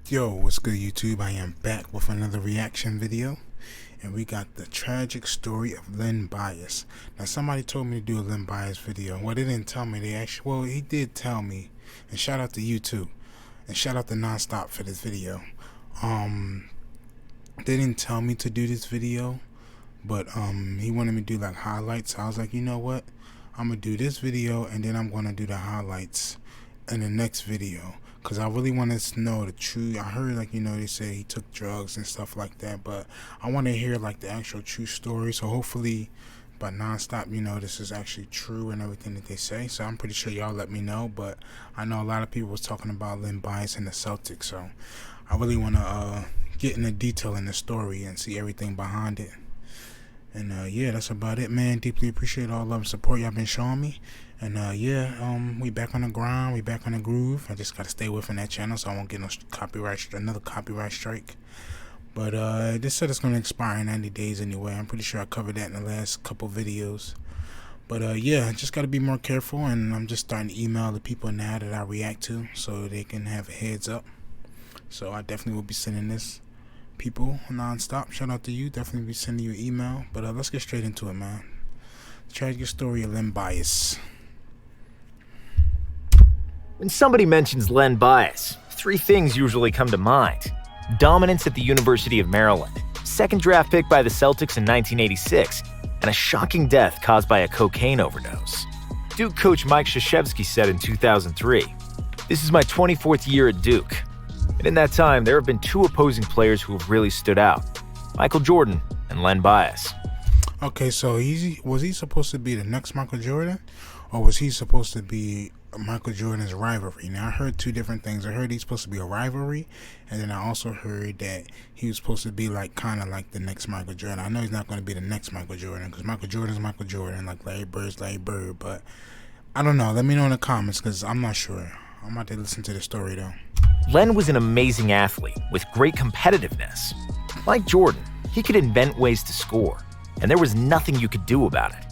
Yo, what's good YouTube? I am back with another reaction video, and we got the tragic story of Len Bias. Now somebody told me to do a Len Bias video. Well, they didn't tell me. Well, he did tell me, and shout out to you too, and shout out to Nonstop for this video. They didn't tell me to do this video, but he wanted me to do like highlights. So I was like, you know what, I'm gonna do this video and then I'm gonna do the highlights in the next video, because I really want to know the truth. I heard, like, you know, they say he took drugs and stuff like that, but I want to hear like the actual true story. So hopefully by Nonstop, you know, this is actually true and everything that they say. So I'm pretty sure y'all let me know, but I know a lot of people was talking about Len Bias and the Celtics, so I really want to get into detail in the story and see everything behind it. And yeah, that's about it, man. Deeply appreciate all love and support y'all been showing me. And we back on the grind, we back on the groove. I just gotta stay away from that channel so I won't get no another copyright strike. But this said it's gonna expire in 90 days anyway. I'm pretty sure I covered that in the last couple videos. But yeah, just gotta be more careful, and I'm just starting to email the people now that I react to so they can have a heads up. So I definitely will be sending this people Nonstop. Shout out to you, definitely be sending you an email. But let's get straight into it, man. The tragic story of Len Bias. When somebody mentions Len Bias, three things usually come to mind. Dominance at the University of Maryland, second draft pick by the Celtics in 1986, and a shocking death caused by a cocaine overdose. Duke coach Mike Krzyzewski said in 2003, "This is my 24th year at Duke. And in that time, there have been two opposing players who have really stood out, Michael Jordan and Len Bias." Okay, so was he supposed to be the next Michael Jordan, or was he supposed to be Michael Jordan's rivalry? Now, I heard two different things. I heard he's supposed to be a rivalry, and then I also heard that he was supposed to be like kind of like the next Michael Jordan. I know he's not going to be the next Michael Jordan, because Michael Jordan's Michael Jordan, like Larry Bird's Larry Bird, but I don't know. Let me know in the comments, because I'm not sure. I'm about to listen to the story though. Len was an amazing athlete with great competitiveness. Like Jordan, he could invent ways to score, and there was nothing you could do about it.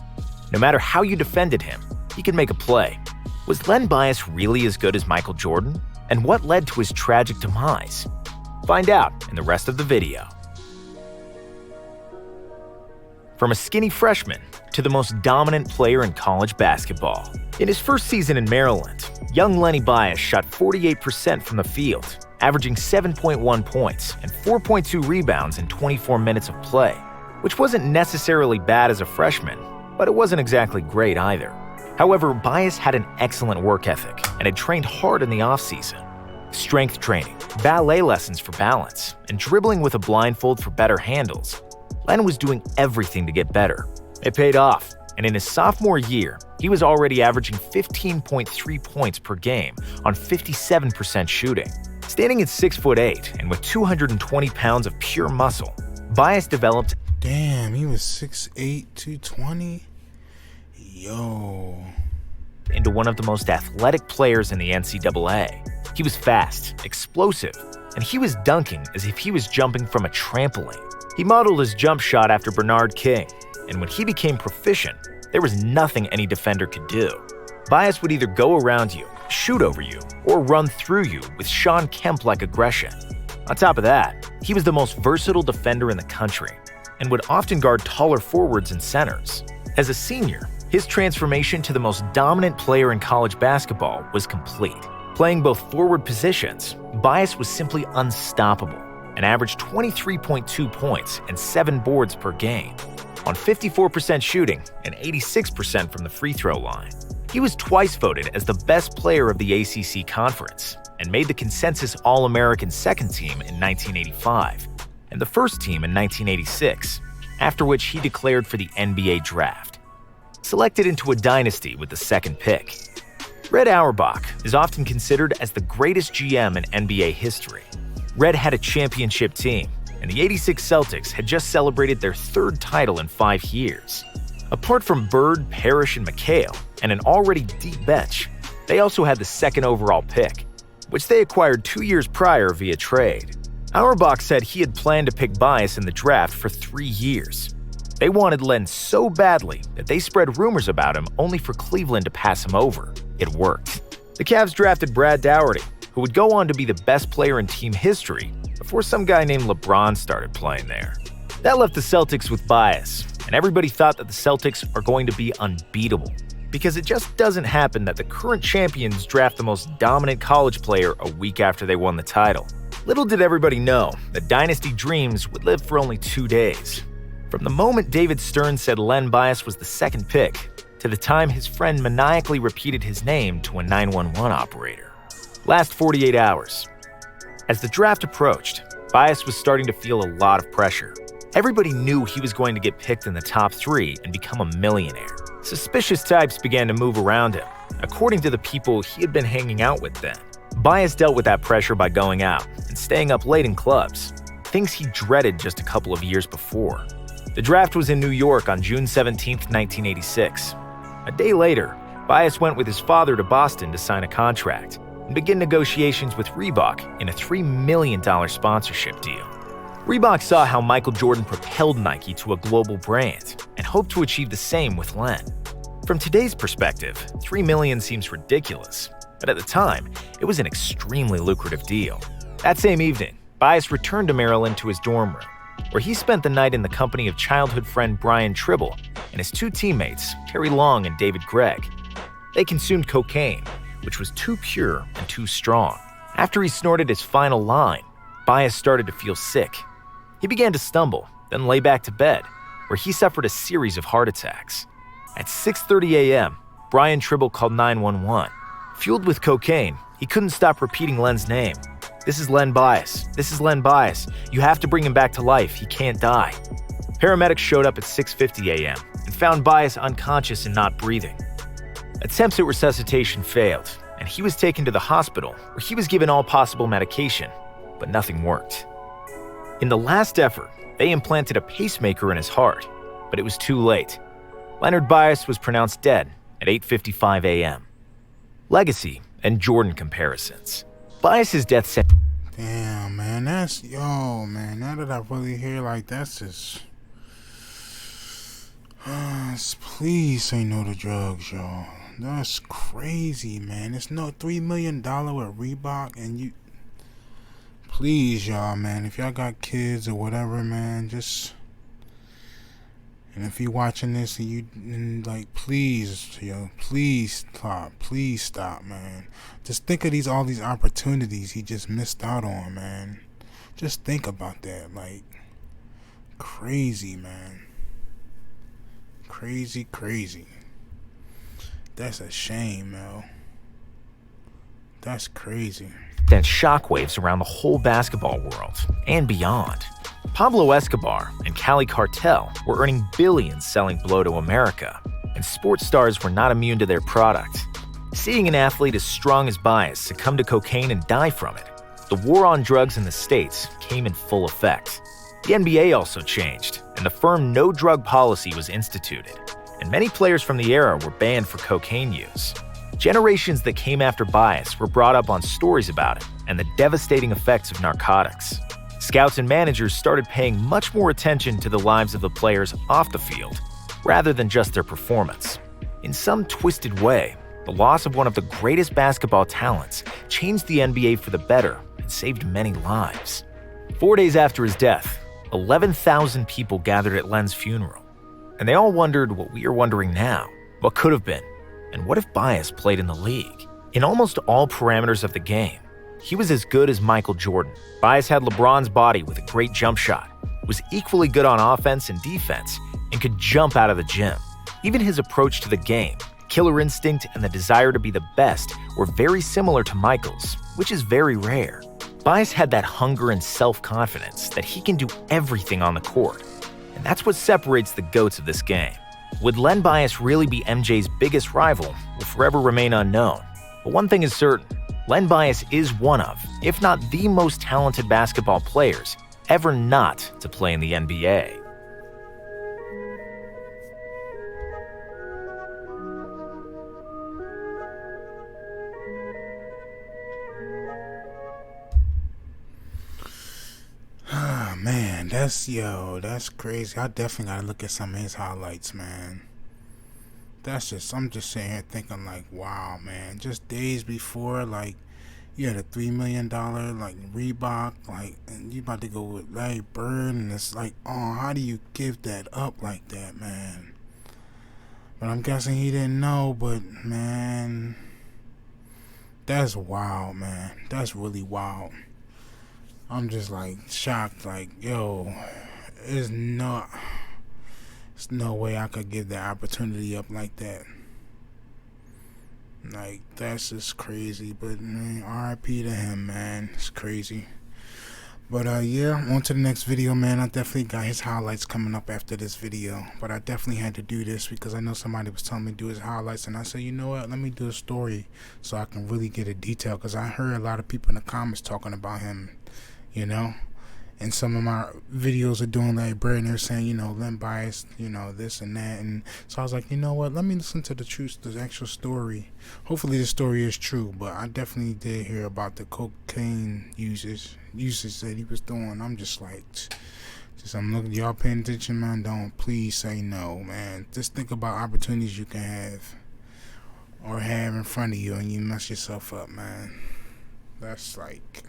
No matter how you defended him, he could make a play. Was Len Bias really as good as Michael Jordan? And what led to his tragic demise? Find out in the rest of the video. From a skinny freshman to the most dominant player in college basketball. In his first season in Maryland, young Lenny Bias shot 48% from the field, averaging 7.1 points and 4.2 rebounds in 24 minutes of play, which wasn't necessarily bad as a freshman, but it wasn't exactly great either. However, Bias had an excellent work ethic and had trained hard in the offseason. Strength training, ballet lessons for balance, and dribbling with a blindfold for better handles. Len was doing everything to get better. It paid off, and in his sophomore year, he was already averaging 15.3 points per game on 57% shooting. Standing at 6'8" and with 220 pounds of pure muscle, Bias developed— Damn, he was 6'8", 220? Yo. —into one of the most athletic players in the NCAA. He was fast, explosive, and he was dunking as if he was jumping from a trampoline. He modeled his jump shot after Bernard King, and when he became proficient, there was nothing any defender could do. Bias would either go around you, shoot over you, or run through you with Sean Kemp-like aggression. On top of that, he was the most versatile defender in the country and would often guard taller forwards and centers. As a senior, his transformation to the most dominant player in college basketball was complete. Playing both forward positions, Bias was simply unstoppable and averaged 23.2 points and 7 boards per game, on 54% shooting and 86% from the free throw line. He was twice voted as the best player of the ACC Conference and made the consensus All-American second team in 1985 and the first team in 1986, after which he declared for the NBA draft. Selected into a dynasty with the second pick, Red Auerbach is often considered as the greatest GM in NBA history. Red had a championship team, and the '86 Celtics had just celebrated their third title in 5 years. Apart from Bird, Parrish, and McHale, and an already deep bench, they also had the second overall pick, which they acquired 2 years prior via trade. Auerbach said he had planned to pick Bias in the draft for 3 years. They wanted Len so badly that they spread rumors about him only for Cleveland to pass him over. It worked. The Cavs drafted Brad Daugherty, who would go on to be the best player in team history before some guy named LeBron started playing there. That left the Celtics with Bias, and everybody thought that the Celtics are going to be unbeatable, because it just doesn't happen that the current champions draft the most dominant college player a week after they won the title. Little did everybody know that dynasty dreams would live for only 2 days. From the moment David Stern said Len Bias was the second pick, to the time his friend maniacally repeated his name to a 911 operator. Last 48 hours. As the draft approached, Bias was starting to feel a lot of pressure. Everybody knew he was going to get picked in the top 3 and become a millionaire. Suspicious types began to move around him, according to the people he had been hanging out with then. Bias dealt with that pressure by going out and staying up late in clubs, things he dreaded just a couple of years before. The draft was in New York on June 17, 1986. A day later, Bias went with his father to Boston to sign a contract and begin negotiations with Reebok in a $3 million sponsorship deal. Reebok saw how Michael Jordan propelled Nike to a global brand and hoped to achieve the same with Len. From today's perspective, $3 million seems ridiculous, but at the time, it was an extremely lucrative deal. That same evening, Bias returned to Maryland to his dorm room, where he spent the night in the company of childhood friend Brian Tribble and his 2 teammates, Terry Long and David Gregg. They consumed cocaine, which was too pure and too strong. After he snorted his final line, Bias started to feel sick. He began to stumble, then lay back to bed, where he suffered a series of heart attacks. At 6:30 a.m., Brian Tribble called 911. Fueled with cocaine, he couldn't stop repeating Len's name. "This is Len Bias. This is Len Bias. You have to bring him back to life. He can't die." Paramedics showed up at 6:50 a.m. and found Bias unconscious and not breathing. Attempts at resuscitation failed, and he was taken to the hospital where he was given all possible medication, but nothing worked. In the last effort, they implanted a pacemaker in his heart, but it was too late. Leonard Bias was pronounced dead at 8:55 a.m. Legacy and Jordan comparisons. Bias's death sentence. Damn, man, man, now that I really hear, like, that's just... please say no to drugs, y'all. That's crazy, man. It's no $3 million with Reebok, and you... Please, y'all, man, if y'all got kids or whatever, man, just... And if you're watching this and please, please stop, man. Just think of all these opportunities he just missed out on, man. Just think about that, like, crazy, man. Crazy. That's a shame, Mel. That's crazy. Sent shockwaves around the whole basketball world and beyond. Pablo Escobar and Cali Cartel were earning billions selling blow to America, and sports stars were not immune to their product. Seeing an athlete as strong as Bias succumb to cocaine and die from it, the war on drugs in the States came in full effect. The NBA also changed, and the firm no drug policy was instituted, and many players from the era were banned for cocaine use. Generations that came after Bias were brought up on stories about it and the devastating effects of narcotics. Scouts and managers started paying much more attention to the lives of the players off the field, rather than just their performance. In some twisted way, the loss of one of the greatest basketball talents changed the NBA for the better and saved many lives. 4 days after his death, 11,000 people gathered at Len's funeral, and they all wondered what we are wondering now: what could have been, and what if Bias played in the league? In almost all parameters of the game, he was as good as Michael Jordan. Bias had LeBron's body with a great jump shot, was equally good on offense and defense, and could jump out of the gym. Even his approach to the game, killer instinct, and the desire to be the best were very similar to Michael's, which is very rare. Bias had that hunger and self-confidence that he can do everything on the court, and that's what separates the GOATs of this game. Would Len Bias really be MJ's biggest rival will forever remain unknown, but one thing is certain: Len Bias is one of, if not the most talented basketball players ever not to play in the NBA. Man, that's crazy. I definitely gotta look at some of his highlights, man. I'm just sitting here thinking, like, wow, man, just days before, like, You had a $3 million like Reebok, like, and you about to go with Larry Bird, and it's like, oh, how do you give that up like that, man? But I'm guessing he didn't know. But man, that's wild, man. That's really wild. I'm just like shocked. Like, yo, there's no way I could give that opportunity up like that. Like, that's just crazy. But man, R.I.P. to him, man. It's crazy. But yeah, on to the next video, man. I definitely got his highlights coming up after this video. But I definitely had to do this because I know somebody was telling me to do his highlights, and I said, you know what, let me do a story so I can really get a detail, because I heard a lot of people in the comments talking about him, you know. And some of my videos are doing like Bird, and they're saying, you know, Len Bias, you know, this and that. And so I was like, you know what, let me listen to the actual story. Hopefully the story is true, but I definitely did hear about the cocaine usage that he was doing. I'm just like, I'm looking, y'all paying attention, man. Don't please say no, man. Just think about opportunities you can have or have in front of you, and you mess yourself up, man. That's like,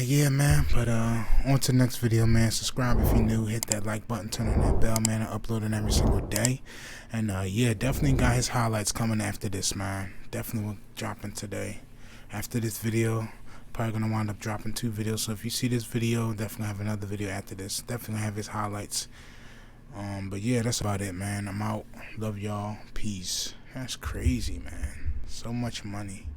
yeah, man. But on to the next video, man. Subscribe if you're new. Hit that like button. Turn on that bell, man. I upload it every single day. And yeah, definitely got his highlights coming after this, man. Definitely will dropping today. After this video, probably gonna wind up dropping 2 videos. So if you see this video, definitely have another video after this. Definitely have his highlights. But yeah, that's about it, man. I'm out. Love y'all. Peace. That's crazy, man. So much money.